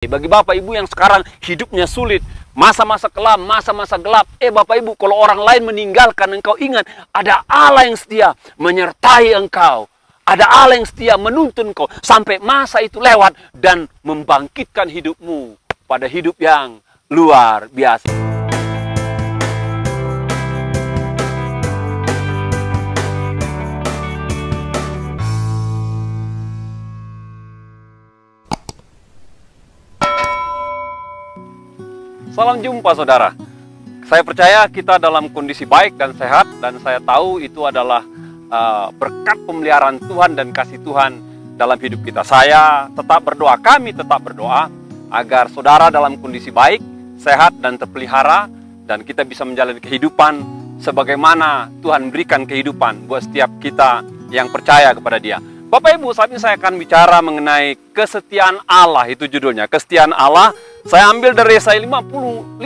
Bagi Bapak Ibu yang sekarang hidupnya sulit, masa-masa kelam, masa-masa gelap, Bapak Ibu, kalau orang lain meninggalkan engkau, ingat, ada Allah yang setia menyertai engkau. Ada Allah yang setia menuntun engkau sampai masa itu lewat dan membangkitkan hidupmu pada hidup yang luar biasa. Salam jumpa saudara. Saya percaya kita dalam kondisi baik dan sehat, dan saya tahu itu adalah berkat pemeliharaan Tuhan dan kasih Tuhan dalam hidup kita. Saya tetap berdoa, kami tetap berdoa agar saudara dalam kondisi baik, sehat dan terpelihara, dan kita bisa menjalani kehidupan sebagaimana Tuhan berikan kehidupan buat setiap kita yang percaya kepada Dia. Bapak Ibu, saat ini saya akan bicara mengenai kesetiaan Allah, itu judulnya, kesetiaan Allah. Saya ambil dari Yesaya 54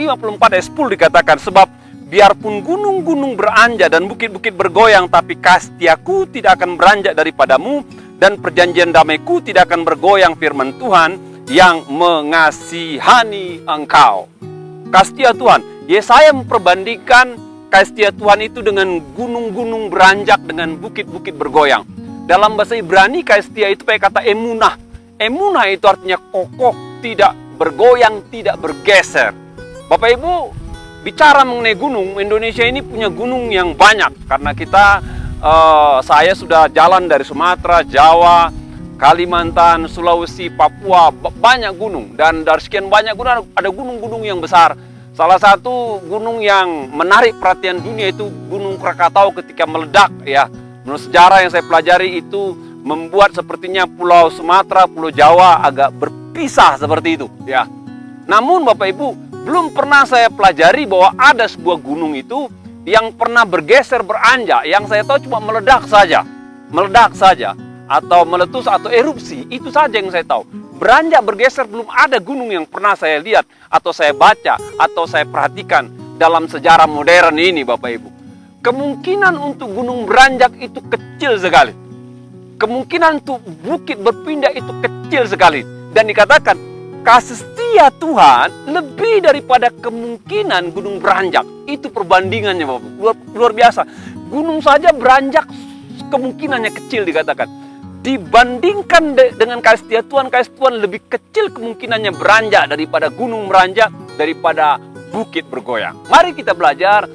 ayat 10 dikatakan, sebab biarpun gunung-gunung beranjak dan bukit-bukit bergoyang, tapi kasih-Ku tidak akan beranjak daripadamu, dan perjanjian damai-Ku tidak akan bergoyang, firman Tuhan yang mengasihani engkau. Kasih Tuhan, Yesaya memperbandingkan kasih Tuhan itu dengan gunung-gunung beranjak, dengan bukit-bukit bergoyang. Dalam bahasa Ibrani, kasih itu pakai kata emunah. Emunah itu artinya kokoh, tidak bergoyang, tidak bergeser. Bapak Ibu, bicara mengenai gunung, Indonesia ini punya gunung yang banyak. Karena saya sudah jalan dari Sumatera, Jawa, Kalimantan, Sulawesi, Papua, banyak gunung. Dan dari sekian banyak gunung, ada gunung-gunung yang besar. Salah satu gunung yang menarik perhatian dunia itu Gunung Krakatau ketika meledak, ya. Menurut sejarah yang saya pelajari itu membuat sepertinya Pulau Sumatera, Pulau Jawa agak berpisah seperti itu, ya. Namun Bapak Ibu, belum pernah saya pelajari bahwa ada sebuah gunung itu yang pernah bergeser, beranjak. Yang saya tahu cuma meledak saja, atau meletus atau erupsi, itu saja yang saya tahu. Beranjak, bergeser, belum ada gunung yang pernah saya lihat atau saya baca atau saya perhatikan dalam sejarah modern ini, Bapak Ibu. Kemungkinan untuk gunung beranjak itu kecil sekali. Kemungkinan untuk bukit berpindah itu kecil sekali. Dan dikatakan, kasih setia Tuhan lebih daripada kemungkinan gunung beranjak. Itu perbandingannya, Bapak. Luar biasa. Gunung saja beranjak kemungkinannya kecil dikatakan. Dibandingkan dengan kasih Tuhan lebih kecil kemungkinannya beranjak daripada gunung beranjak, daripada bukit bergoyang. Mari kita belajar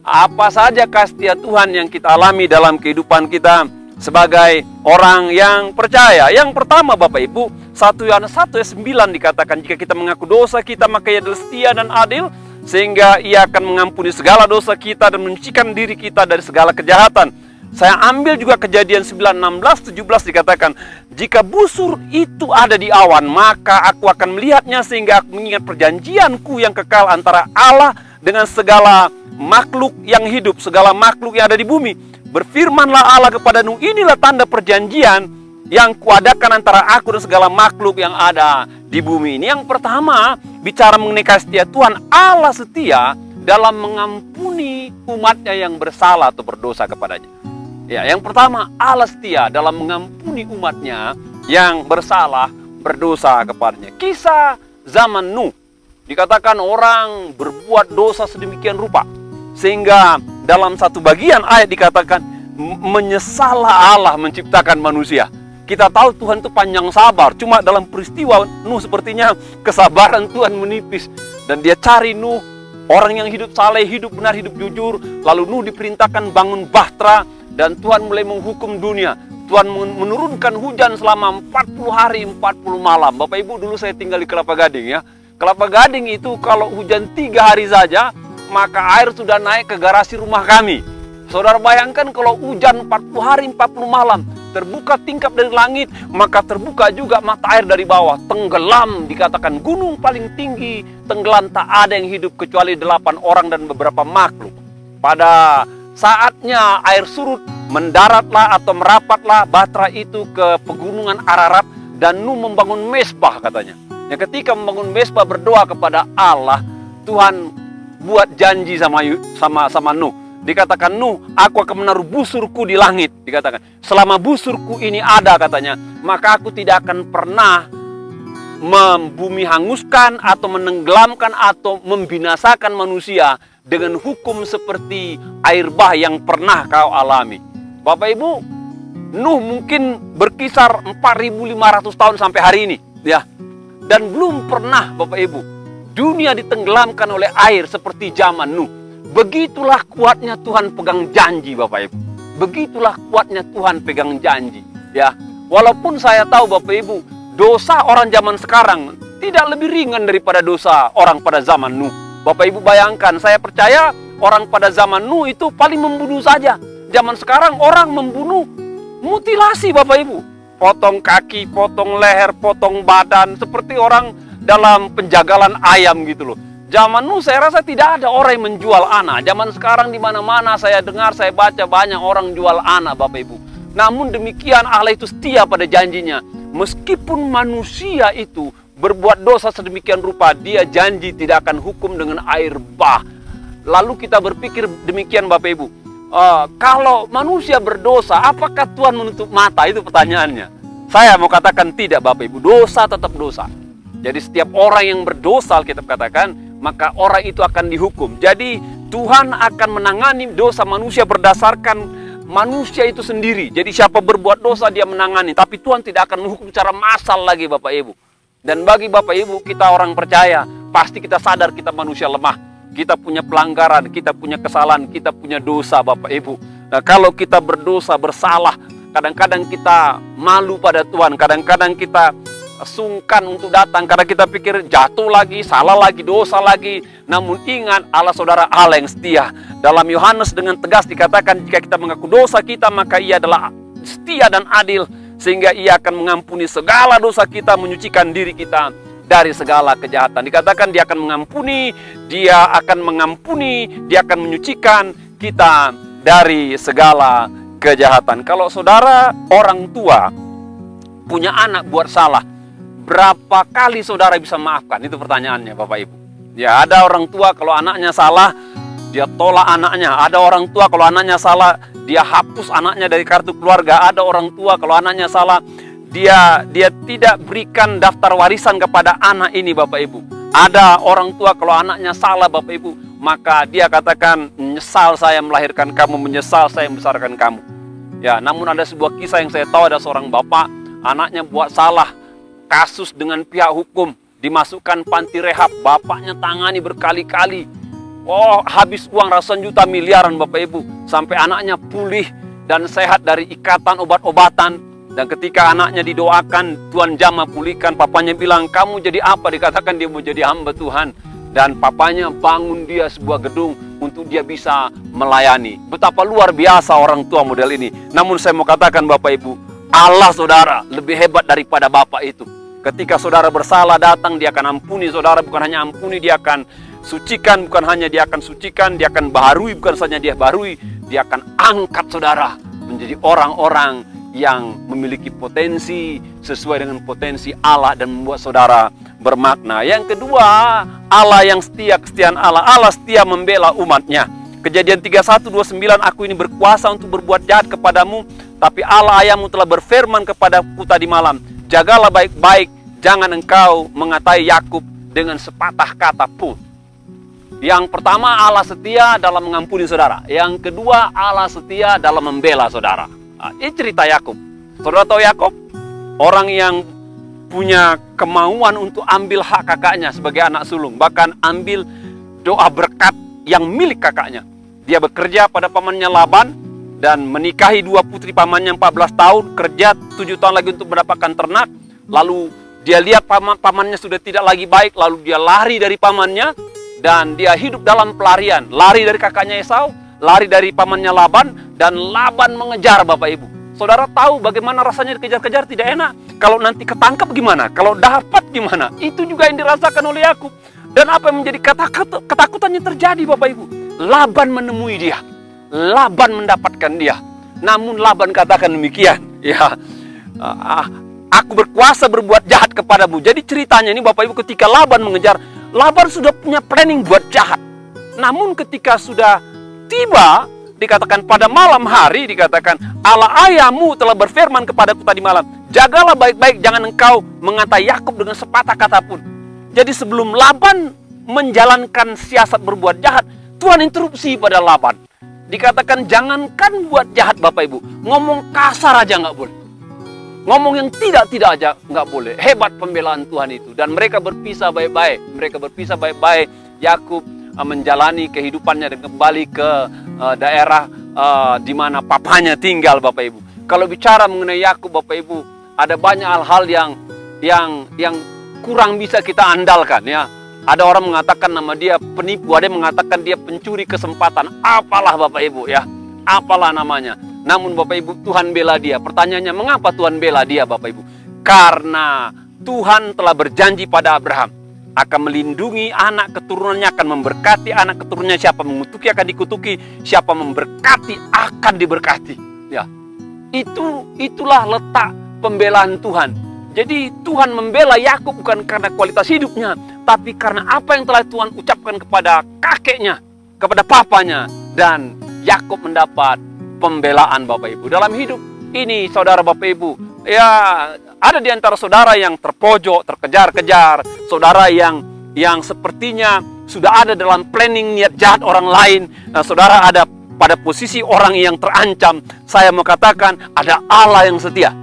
apa saja kasih Tuhan yang kita alami dalam kehidupan kita sebagai orang yang percaya. Yang pertama Bapak Ibu, 1 Yohanes 1 ayat 9 dikatakan, jika kita mengaku dosa kita, maka Ia adalah setia dan adil, sehingga Ia akan mengampuni segala dosa kita dan menyucikan diri kita dari segala kejahatan. Saya ambil juga Kejadian 9:16-17 dikatakan, jika busur itu ada di awan, maka aku akan melihatnya, sehingga aku mengingat perjanjianku yang kekal antara Allah dengan segala makhluk yang hidup, segala makhluk yang ada di bumi. Berfirmanlah Allah kepada Nuh, inilah tanda perjanjian yang kuadakan antara aku dan segala makhluk yang ada di bumi ini. Yang pertama, bicara mengenai kasih Tuhan, Allah setia dalam mengampuni umatnya yang bersalah atau berdosa kepadanya. Ya, yang pertama, Allah setia dalam mengampuni umatnya yang bersalah, berdosa kepadanya. Kisah zaman Nuh, dikatakan orang berbuat dosa sedemikian rupa, sehingga dalam satu bagian ayat dikatakan, menyesallah Allah menciptakan manusia. Kita tahu Tuhan itu panjang sabar, cuma dalam peristiwa Nuh sepertinya kesabaran Tuhan menipis. Dan Dia cari Nuh, orang yang hidup saleh, hidup benar, hidup jujur. Lalu Nuh diperintahkan bangun bahtera, dan Tuhan mulai menghukum dunia. Tuhan menurunkan hujan selama 40 hari 40 malam. Bapak Ibu, dulu saya tinggal di Kelapa Gading, ya. Kelapa Gading itu kalau hujan 3 hari saja, maka air sudah naik ke garasi rumah kami. Saudara bayangkan kalau hujan 40 hari 40 malam, terbuka tingkap dari langit, maka terbuka juga mata air dari bawah. Tenggelam, dikatakan gunung paling tinggi, tenggelam, tak ada yang hidup kecuali 8 orang dan beberapa makhluk. Pada saatnya air surut, mendaratlah atau merapatlah bahtera itu ke pegunungan Ararat, dan Nuh membangun mesbah katanya. Ya, ketika membangun mesbah berdoa kepada Allah, Tuhan buat janji sama Nuh. Dikatakan, Nuh, aku akan menaruh busurku di langit. Dikatakan, selama busurku ini ada katanya, maka aku tidak akan pernah membumi hanguskan atau menenggelamkan atau membinasakan manusia dengan hukum seperti air bah yang pernah kau alami. Bapak Ibu, Nuh mungkin berkisar 4.500 tahun sampai hari ini, ya. Dan belum pernah Bapak Ibu dunia ditenggelamkan oleh air seperti zaman Nuh. Begitulah kuatnya Tuhan pegang janji Bapak Ibu. Begitulah kuatnya Tuhan pegang janji, ya. Walaupun saya tahu Bapak Ibu, dosa orang zaman sekarang tidak lebih ringan daripada dosa orang pada zaman Nuh. Bapak Ibu bayangkan, saya percaya orang pada zaman Nuh itu paling membunuh saja. Zaman sekarang orang membunuh mutilasi Bapak Ibu. Potong kaki, potong leher, potong badan, seperti orang dalam penjagalan ayam gitu loh. Zaman Nuh saya rasa tidak ada orang yang menjual anak. Zaman sekarang di mana-mana saya dengar, saya baca banyak orang jual anak Bapak Ibu. Namun demikian Allah itu setia pada janjinya. Meskipun manusia itu berbuat dosa sedemikian rupa, dia janji tidak akan hukum dengan air bah. Lalu kita berpikir demikian Bapak Ibu, kalau manusia berdosa, apakah Tuhan menutup mata? Itu pertanyaannya. Saya mau katakan tidak Bapak Ibu, dosa tetap dosa. Jadi setiap orang yang berdosa, Alkitab katakan, maka orang itu akan dihukum. Jadi Tuhan akan menangani dosa manusia berdasarkan manusia itu sendiri. Jadi siapa berbuat dosa dia menangani. Tapi Tuhan tidak akan menghukum secara massal lagi Bapak Ibu. Dan bagi Bapak Ibu, kita orang percaya, pasti kita sadar kita manusia lemah. Kita punya pelanggaran, kita punya kesalahan, kita punya dosa Bapak Ibu. Nah, kalau kita berdosa, bersalah, kadang-kadang kita malu pada Tuhan. Kadang-kadang kita sungkan untuk datang karena kita pikir jatuh lagi, salah lagi, dosa lagi. Namun ingat, Allah saudara Allah yang setia. Dalam Yohanes dengan tegas dikatakan, jika kita mengaku dosa kita, maka Ia adalah setia dan adil, sehingga Ia akan mengampuni segala dosa kita, menyucikan diri kita dari segala kejahatan. Dikatakan Dia akan mengampuni, Dia akan mengampuni, Dia akan menyucikan kita dari segala kejahatan. Kalau saudara orang tua punya anak buat salah, berapa kali saudara bisa maafkan? Itu pertanyaannya Bapak Ibu. Ya, ada orang tua kalau anaknya salah, dia tolak anaknya. Ada orang tua kalau anaknya salah, dia hapus anaknya dari kartu keluarga. Ada orang tua kalau anaknya salah, dia tidak berikan daftar warisan kepada anak ini Bapak Ibu. Ada orang tua kalau anaknya salah Bapak Ibu, maka dia katakan, menyesal saya melahirkan kamu, menyesal saya membesarkan kamu. Ya, namun ada sebuah kisah yang saya tahu, ada seorang bapak, anaknya buat salah, kasus dengan pihak hukum, dimasukkan panti rehab, bapaknya tangani berkali-kali. Oh, habis uang ratusan juta, miliaran Bapak Ibu, sampai anaknya pulih dan sehat dari ikatan obat-obatan. Dan ketika anaknya didoakan, Tuhan jamah pulihkan, papanya bilang, kamu jadi apa? Dikatakan dia mau jadi hamba Tuhan. Dan papanya bangun dia sebuah gedung untuk dia bisa melayani. Betapa luar biasa orang tua model ini. Namun saya mau katakan Bapak Ibu, Allah saudara lebih hebat daripada bapak itu. Ketika saudara bersalah datang, dia akan ampuni saudara. Bukan hanya ampuni, dia akan sucikan. Bukan hanya dia akan sucikan, dia akan baharui. Bukan saja dia baharui, dia akan angkat saudara menjadi orang-orang yang memiliki potensi sesuai dengan potensi Allah dan membuat saudara bermakna. Yang kedua, Allah yang setia, kesetiaan Allah. Allah setia membela umatnya. Kejadian 31:29, aku ini berkuasa untuk berbuat jahat kepadamu, tapi Allah ayahmu telah berfirman kepadaku tadi malam, jagalah baik-baik, jangan engkau mengatai Yakub dengan sepatah kata pun. Yang pertama, Allah setia dalam mengampuni saudara. Yang kedua, Allah setia dalam membela saudara. Nah, ini cerita Yakub. Saudara tahu Yakub? Orang yang punya kemauan untuk ambil hak kakaknya sebagai anak sulung. Bahkan ambil doa berkat yang milik kakaknya. Dia bekerja pada pamannya Laban dan menikahi dua putri pamannya 14 tahun, kerja 7 tahun lagi untuk mendapatkan ternak. Lalu dia lihat pamannya sudah tidak lagi baik, lalu dia lari dari pamannya dan dia hidup dalam pelarian. Lari dari kakaknya Esau, lari dari pamannya Laban, dan Laban mengejar Bapak Ibu. Saudara tahu bagaimana rasanya dikejar-kejar, tidak enak. Kalau nanti ketangkap gimana? Kalau dapat gimana? Itu juga yang dirasakan oleh Yakub. Dan apa yang menjadi ketakutannya terjadi Bapak Ibu? Laban menemui dia. Laban mendapatkan dia. Namun Laban katakan demikian, ya, aku berkuasa berbuat jahat kepadamu. Jadi ceritanya ini Bapak Ibu, ketika Laban mengejar, Laban sudah punya planning buat jahat. Namun ketika sudah tiba, dikatakan pada malam hari, dikatakan Allah ayahmu telah berfirman kepadaku tadi malam, Jagalah baik-baik, jangan engkau mengatai Yakub dengan sepatah kata pun. Jadi sebelum Laban menjalankan siasat berbuat jahat, Tuhan interupsi pada Laban. Dikatakan jangankan buat jahat Bapak Ibu, ngomong kasar aja nggak boleh. Ngomong yang tidak-tidak aja nggak boleh. Hebat pembelaan Tuhan itu. Dan mereka berpisah baik-baik. Mereka berpisah baik-baik. Yakub menjalani kehidupannya dan kembali ke daerah di mana papanya tinggal Bapak Ibu. Kalau bicara mengenai Yakub Bapak Ibu, ada banyak hal-hal yang kurang bisa kita andalkan ya. Ada orang mengatakan nama dia penipu, ada yang mengatakan dia pencuri kesempatan. Apalah Bapak Ibu ya, apalah namanya. Namun Bapak Ibu, Tuhan bela dia. Pertanyaannya, mengapa Tuhan bela dia Bapak Ibu? Karena Tuhan telah berjanji pada Abraham akan melindungi anak keturunannya, akan memberkati anak keturunannya. Siapa mengutuki akan dikutuki, siapa memberkati akan diberkati. Ya, itulah letak pembelaan Tuhan. Jadi Tuhan membela Yakub bukan karena kualitas hidupnya, tapi karena apa yang telah Tuhan ucapkan kepada kakeknya, kepada papanya, dan Yakub mendapat pembelaan Bapak Ibu. Dalam hidup ini saudara Bapak Ibu, ya ada di antara saudara yang terpojok, terkejar-kejar, saudara yang sepertinya sudah ada dalam planning niat jahat orang lain. Nah, saudara ada pada posisi orang yang terancam. Saya mau katakan ada Allah yang setia.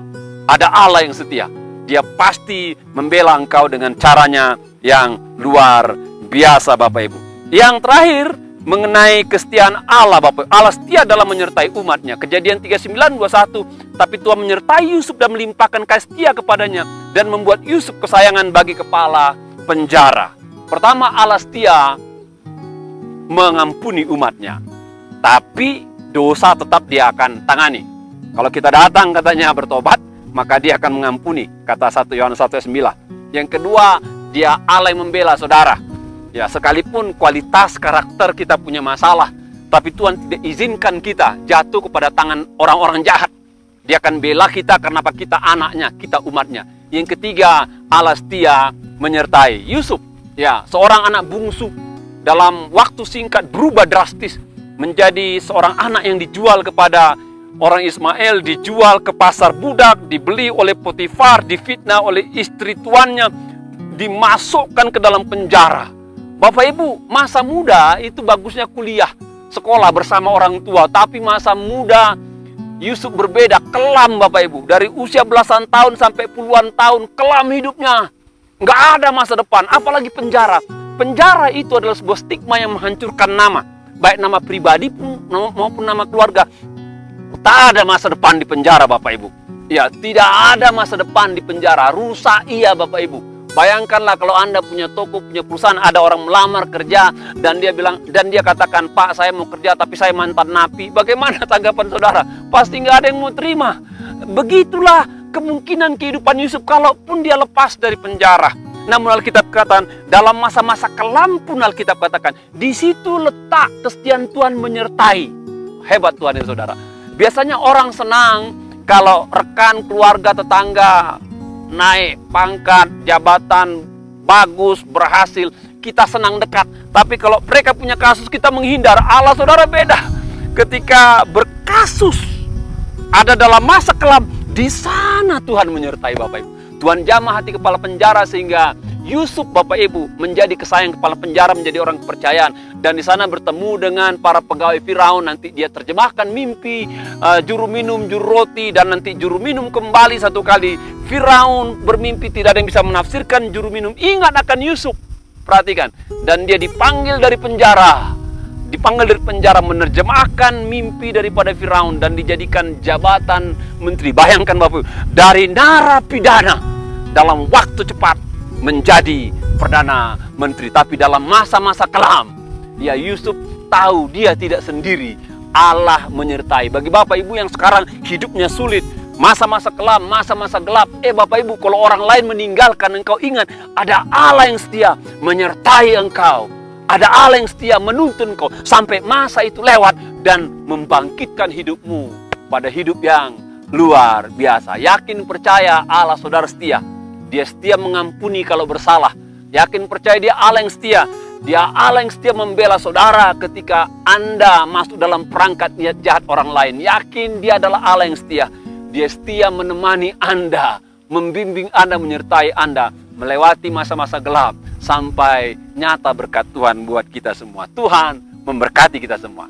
Ada Allah yang setia. Dia pasti membela engkau dengan caranya yang luar biasa Bapak Ibu. Yang terakhir mengenai kesetiaan Allah Bapak. Allah setia dalam menyertai umatnya. Kejadian 39:21. Tapi Tuhan menyertai Yusuf dan melimpahkan kasih setia kepadanya dan membuat Yusuf kesayangan bagi kepala penjara. Pertama, Allah setia mengampuni umatnya. Tapi dosa tetap dia akan tangani. Kalau kita datang katanya bertobat, maka dia akan mengampuni. Kata 1 Yohanes 1:9. Yang kedua, dia Allah yang membela saudara. Ya, sekalipun kualitas karakter kita punya masalah, tapi Tuhan tidak izinkan kita jatuh kepada tangan orang-orang jahat. Dia akan bela kita karena kita anaknya, kita umatnya. Yang ketiga, Allah setia menyertai Yusuf. Ya, seorang anak bungsu dalam waktu singkat berubah drastis menjadi seorang anak yang dijual kepada orang Ismail, dijual ke pasar budak, dibeli oleh Potifar, difitnah oleh istri tuannya, dimasukkan ke dalam penjara. Bapak Ibu, masa muda itu bagusnya kuliah, sekolah bersama orang tua. Tapi masa muda Yusuf berbeda, kelam Bapak Ibu. Dari usia belasan tahun sampai puluhan tahun, kelam hidupnya. Nggak ada masa depan, apalagi penjara. Penjara itu adalah sebuah stigma yang menghancurkan nama. Baik nama pribadi maupun nama keluarga. Tak ada masa depan di penjara Bapak Ibu. Ya, tidak ada masa depan di penjara. Rusak iya Bapak Ibu. Bayangkanlah kalau Anda punya toko, punya perusahaan, ada orang melamar kerja dan dia katakan, "Pak, saya mau kerja tapi saya mantan napi." Bagaimana tanggapan saudara? Pasti nggak ada yang mau terima. Begitulah kemungkinan kehidupan Yusuf kalaupun dia lepas dari penjara. Namun Alkitab katakan, dalam masa-masa kelam pun Alkitab katakan, di situ letak kesetiaan Tuhan menyertai. Hebat Tuhan ya saudara. Biasanya orang senang kalau rekan, keluarga, tetangga naik pangkat, jabatan, bagus, berhasil, kita senang dekat. Tapi kalau mereka punya kasus, kita menghindar. Allah saudara beda. Ketika berkasus, ada dalam masa kelam, di sana Tuhan menyertai Bapak Ibu. Tuhan jamah hati kepala penjara sehingga Yusuf Bapak Ibu menjadi kesayang kepala penjara, menjadi orang kepercayaan. Dan di sana bertemu dengan para pegawai Firaun. Nanti dia terjemahkan mimpi, juru minum, juru roti, dan nanti juru minum kembali satu kali. Firaun bermimpi, tidak ada yang bisa menafsirkan. Juru minum ingat akan Yusuf. Perhatikan. Dan dia dipanggil dari penjara. Dipanggil dari penjara menerjemahkan mimpi daripada Firaun dan dijadikan jabatan menteri. Bayangkan Bapak Ibu, dari narapidana dalam waktu cepat menjadi perdana menteri. Tapi dalam masa-masa kelam, ya Yusuf tahu dia tidak sendiri. Allah menyertai. Bagi Bapak Ibu yang sekarang hidupnya sulit, masa-masa kelam, masa-masa gelap, Bapak Ibu, kalau orang lain meninggalkan engkau, ingat ada Allah yang setia menyertai engkau. Ada Allah yang setia menuntun engkau sampai masa itu lewat dan membangkitkan hidupmu pada hidup yang luar biasa. Yakin percaya Allah saudara setia. Dia setia mengampuni kalau bersalah. Yakin percaya dia Allah yang setia. Dia Allah yang setia membela saudara ketika Anda masuk dalam perangkat niat jahat orang lain. Yakin dia adalah Allah yang setia. Dia setia menemani Anda, membimbing Anda, menyertai Anda melewati masa-masa gelap sampai nyata berkat Tuhan buat kita semua. Tuhan memberkati kita semua.